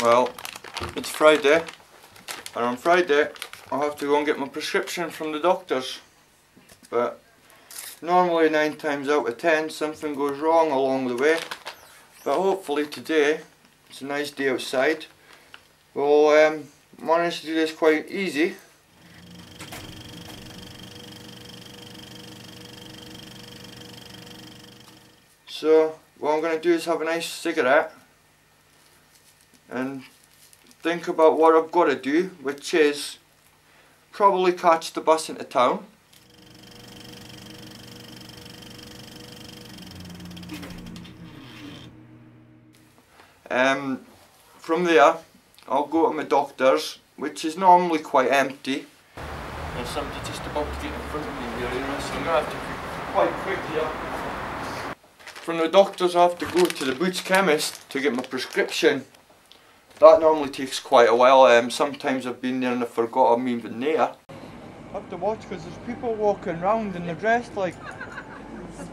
Well, it's Friday, and on Friday I'll have to go and get my prescription from the doctors. But normally 9 times out of 10 something goes wrong along the way. But hopefully today, it's a nice day outside, we'll manage to do this quite easy. So what I'm going to do is have a nice cigarette and think about what I've got to do, which is probably catch the bus into town. From there I'll go to my doctor's, which is normally quite empty. There's somebody just about to get in front of me here, you know, so I'm going to have to be quite quick here. From the doctor's I have to go to the Boots chemist to get my prescription. That normally takes quite a while. Sometimes I've been there and I forgot I'm even there. I have to watch because there's people walking around and they're dressed like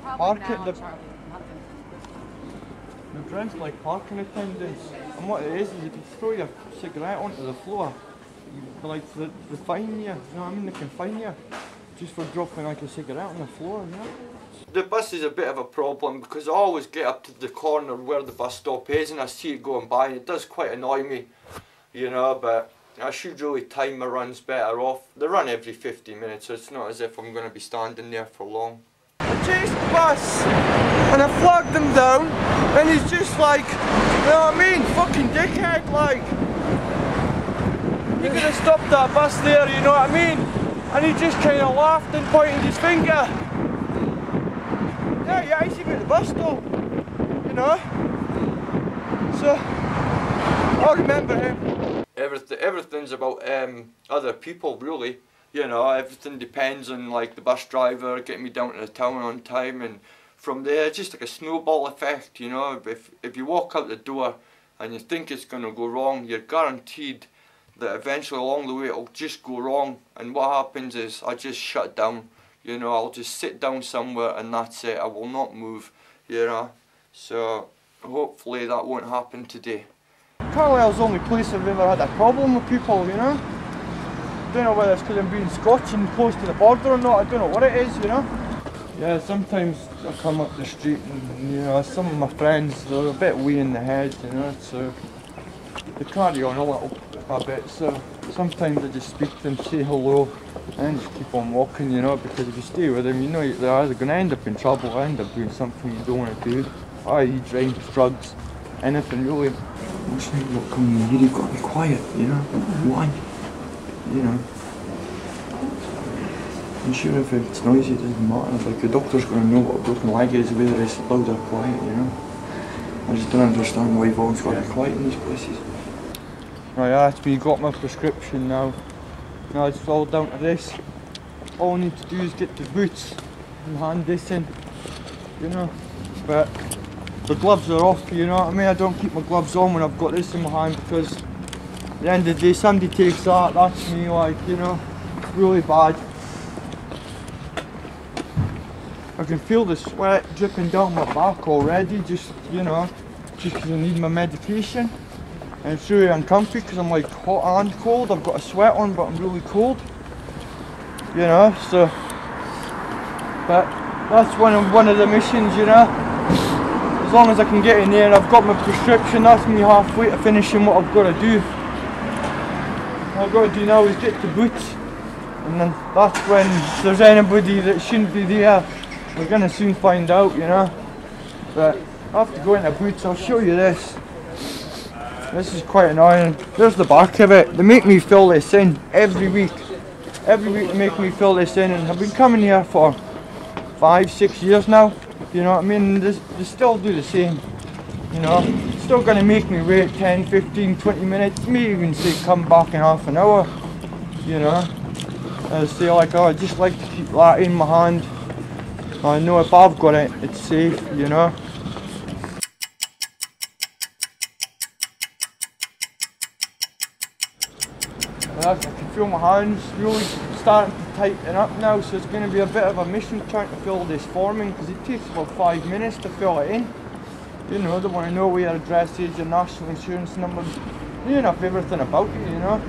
parking parking attendants. And what it is if you throw your cigarette onto the floor, they fine you, you know what I mean? They can fine you just for dropping like a cigarette on the floor, you know? The bus is a bit of a problem because I always get up to the corner where the bus stop is and I see it going by and it does quite annoy me, you know, but I should really time my runs better off. They run every 50 minutes, so it's not as if I'm going to be standing there for long. I chased the bus and I flagged him down and he's just like, you know what I mean, fucking dickhead, like. You could have stopped that bus there, you know what I mean? And he just kind of laughed and pointed his finger. Yeah, I see about the bus stop, you know. So, I'll remember him. Everything's about other people, really. You know, everything depends on like the bus driver getting me down to the town on time, and from there, just like a snowball effect, you know. If you walk out the door and you think it's going to go wrong, you're guaranteed that eventually along the way it'll just go wrong, and what happens is I just shut down. You know, I'll just sit down somewhere and that's it. I will not move, you know. So hopefully that won't happen today. Carlisle's the only place I've ever had a problem with people, you know. Don't know whether it's because I'm being Scotch and close to the border or not. I don't know what it is, you know. Yeah, sometimes I come up the street and, you know, some of my friends, they're a bit wee in the head, you know, so they carry on a bit, so sometimes I just speak to them, say hello, and just keep on walking, you know, because if you stay with them, you know they're either going to end up in trouble or end up doing something you don't want to do, i.e. drink, drugs, anything really. Looks like you're coming in here, you've got to be quiet, you know. Why? You know. I'm sure if it's noisy it doesn't matter, like the doctor's going to know what a broken leg is, whether it's loud or quiet, you know. I just don't understand why you've always got to be quiet in these places. Right, that's me, got my prescription now. Now it's all down to this. All I need to do is get the Boots and hand this in, you know. But the gloves are off, you know what I mean? I don't keep my gloves on when I've got this in my hand because at the end of the day somebody takes that's me, like, you know, really bad. I can feel the sweat dripping down my back already, just, you know, just because I need my medication. And it's really uncomfy because I'm like hot and cold. I've got a sweat on but I'm really cold, you know, so, but that's one of the missions, you know. As long as I can get in there and I've got my prescription, that's me halfway to finishing what I've got to do. What I've got to do now is get to Boots, and then that's when if there's anybody that shouldn't be there, we're going to soon find out, you know. But I have to go into Boots. I'll show you this. This is quite annoying. There's the back of it. They make me fill this in every week. Every week they make me fill this in, and I've been coming here for 5-6 years now. You know what I mean? They still do the same. You know, still going to make me wait 10, 15, 20 minutes. May even say come back in half an hour. You know, I say like, oh, I just like to keep that in my hand. I know if I've got it, it's safe. You know. I can feel my hands really starting to tighten up now, so it's going to be a bit of a mission trying to fill this form in because it takes about 5 minutes to fill it in. You know, they want to know where your address is, your national insurance number, enough everything about you, you know.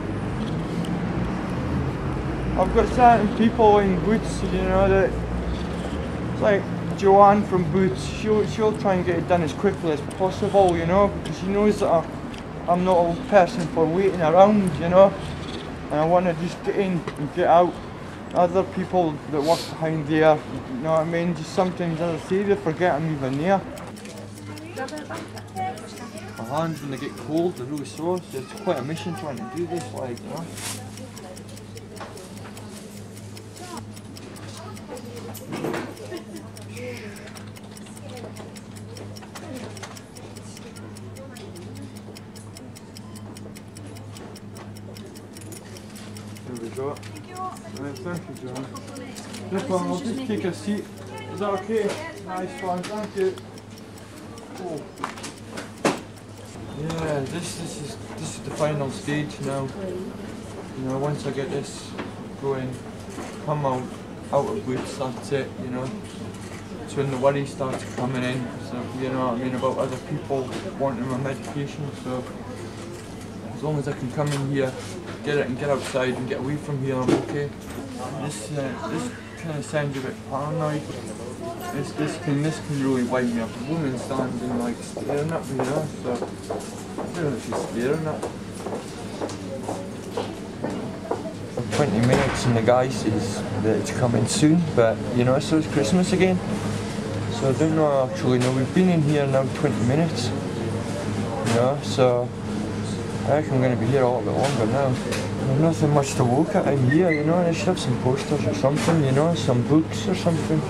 I've got certain people in Boots, you know, that it's like Joanne from Boots. She'll try and get it done as quickly as possible, you know, because she knows that I'm not a person for waiting around, you know, and I want to just get in and get out. Other people that work behind there, you know what I mean, just sometimes, as I say, they forget I'm even there. My hands, when they get cold, they're really sore, so it's quite a mission trying to do this, like, you know. There we go. Right, thank you, John. This one, I'll just take a seat. Is that okay? Nice one, thank you. Oh. Yeah, this is the final stage now. You know, once I get this going, come out of Boots, that's it, you know. It's when the worry starts coming in, so, you know what I mean, about other people wanting my medication, so as long as I can come in here, get it and get outside and get away from here, I'm okay. This kind of sounds a bit paranoid. This can really wind me up. A woman standing like staring at me, you know, so I don't know if she's staring at me. 20 minutes and the guy says that it's coming soon, but you know, so it's Christmas again. So I don't know, actually know, we've been in here now 20 minutes, you know, so I reckon I'm going to be here a little bit longer now. There's nothing much to look at in here, you know, I should have some posters or something, you know, some books or something.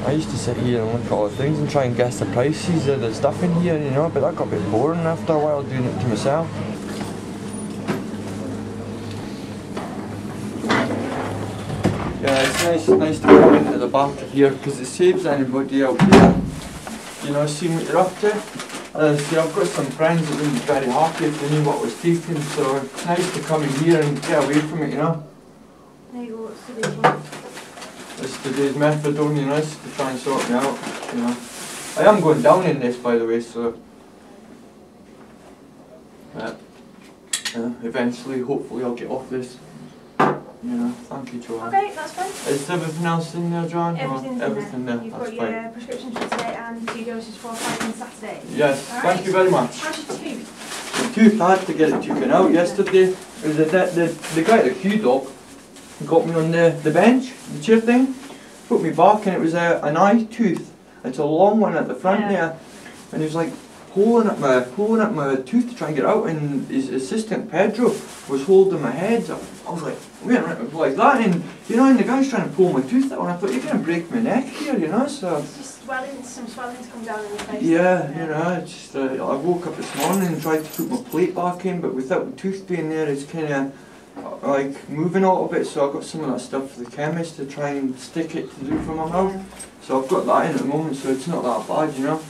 I used to sit here and look at all the things and try and guess the prices of the stuff in here, you know, but that got a bit boring after a while doing it to myself. Yeah, it's nice to come into the back of here because it saves anybody out there, you know, seeing what you're up to. See, I've got some friends that wouldn't be very happy if they knew what was taken, so it's nice to come in here and get away from it, you know. There you go, what's today's one? It's today's methadone, you know, it's to try and sort me out, you know. I am going down in this, by the way, so eventually, hopefully I'll get off this. You know, thank you, Joanne. Okay, that's fine. Is everything else in there, Joanne? Everything's there. You've That's got fine. your prescriptions for today and 2 doses for Friday and Saturday. Yes, All right. thank you very much. How's your tooth? The tooth, I had to get it taken out yesterday. It was the guy at the Q Dog got me on the bench, the chair thing, put me back, and it was an eye tooth. It's a long one at the front there, and he was like pulling at my tooth to try and get it out, and his assistant Pedro was holding my head. I was like, wait a minute, like that, and you know, and the guy's trying to pull my tooth out, and I thought, you're going to break my neck here, you know, so. It's just some swelling's come down in your face. Yeah, you know, it's just, I woke up this morning and tried to put my plate back in, but without the tooth being there, it's kind of like moving a little bit, so I got some of that stuff for the chemist to try and stick it to do for my mouth. So I've got that in at the moment, so it's not that bad, you know.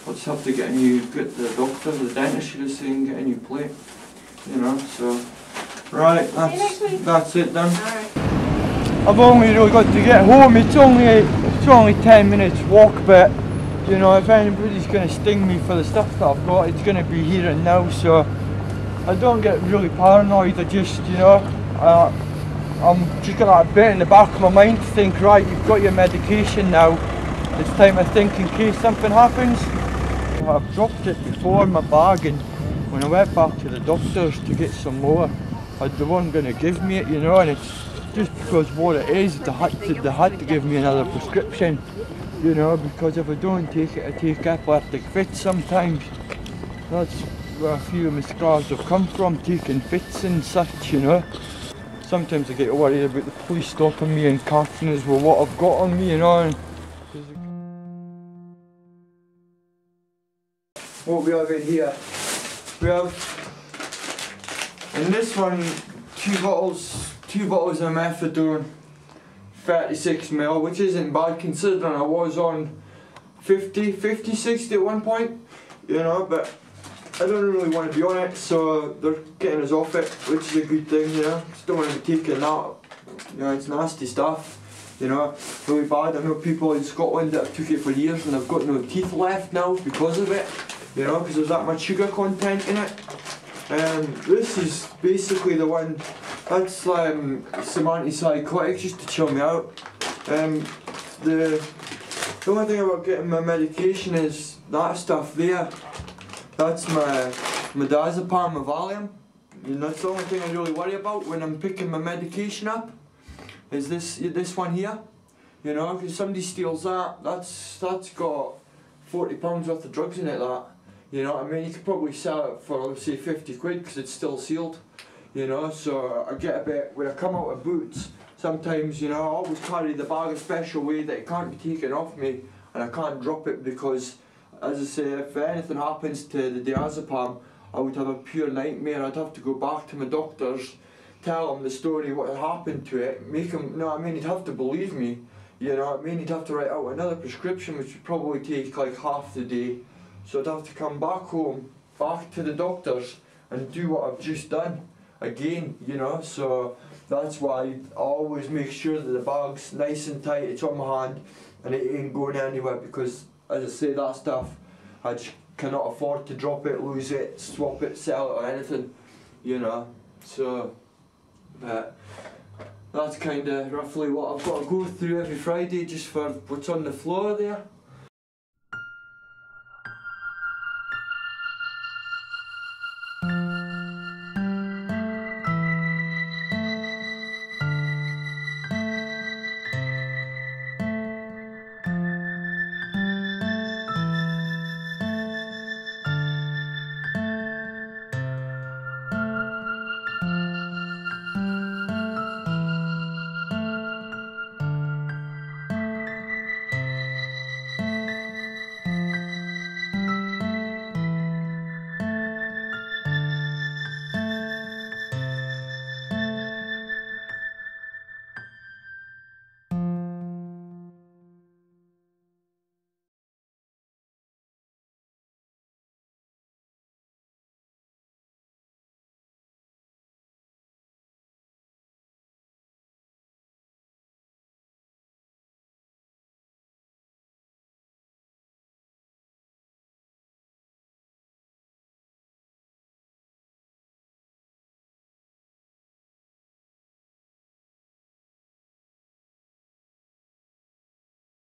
I'll just have to get the doctor, the dentist should have saying, get a new plate, you know, so. Right, that's it then. Alright. I've only really got to get home, it's only 10 minutes walk, but you know, if anybody's going to sting me for the stuff that I've got, it's going to be here and now, so I don't get really paranoid. I just, you know, I'm just got that bit in the back of my mind to think, right, you've got your medication now, it's time to think in case something happens. I've dropped it before in my bag, and when I went back to the doctors to get some more, they weren't going to give me it, you know, and it's just because what it is, they had to give me another prescription, you know, because if I don't take it, I take epileptic fits sometimes. That's where a few of my scars have come from, taking fits and such, you know. Sometimes I get worried about the police stopping me and catching us with what I've got on me, you know. And what we have in here, we have in this one two bottles of methadone, 36ml, which isn't bad considering I was on 50, 60 at one point, you know, but I don't really want to be on it, so they're getting us off it, which is a good thing, you know. Just don't want to be taking that, you know, it's nasty stuff, you know, really bad. I know people in Scotland that have took it for years and they've got no teeth left now because of it, you know, because there's that much sugar content in it. This is basically the one, that's some antipsychotics just to chill me out. The only thing about getting my medication is that stuff there. That's my diazepam, my Valium. And that's the only thing I really worry about when I'm picking my medication up. Is this one here. You know, because somebody steals that, that's got £40 worth of drugs in it, that. You know what I mean? You could probably sell it for, let's say, 50 quid because it's still sealed. You know, so I get a bit, when I come out of Boots, sometimes, you know, I always carry the bag a special way that it can't be taken off me and I can't drop it because, as I say, if anything happens to the diazepam, I would have a pure nightmare. I'd have to go back to my doctors, tell them the story, what had happened to it, make them, you know what I mean, he'd have to believe me. You know what I mean? He'd have to write out another prescription which would probably take like half the day. So I'd have to come back home, back to the doctors and do what I've just done again, you know. So that's why I always make sure that the bag's nice and tight, it's on my hand and it ain't going anywhere because, as I say, that stuff, I just cannot afford to drop it, lose it, swap it, sell it or anything, you know. So, that's kind of roughly what I've got to go through every Friday just for what's on the floor there.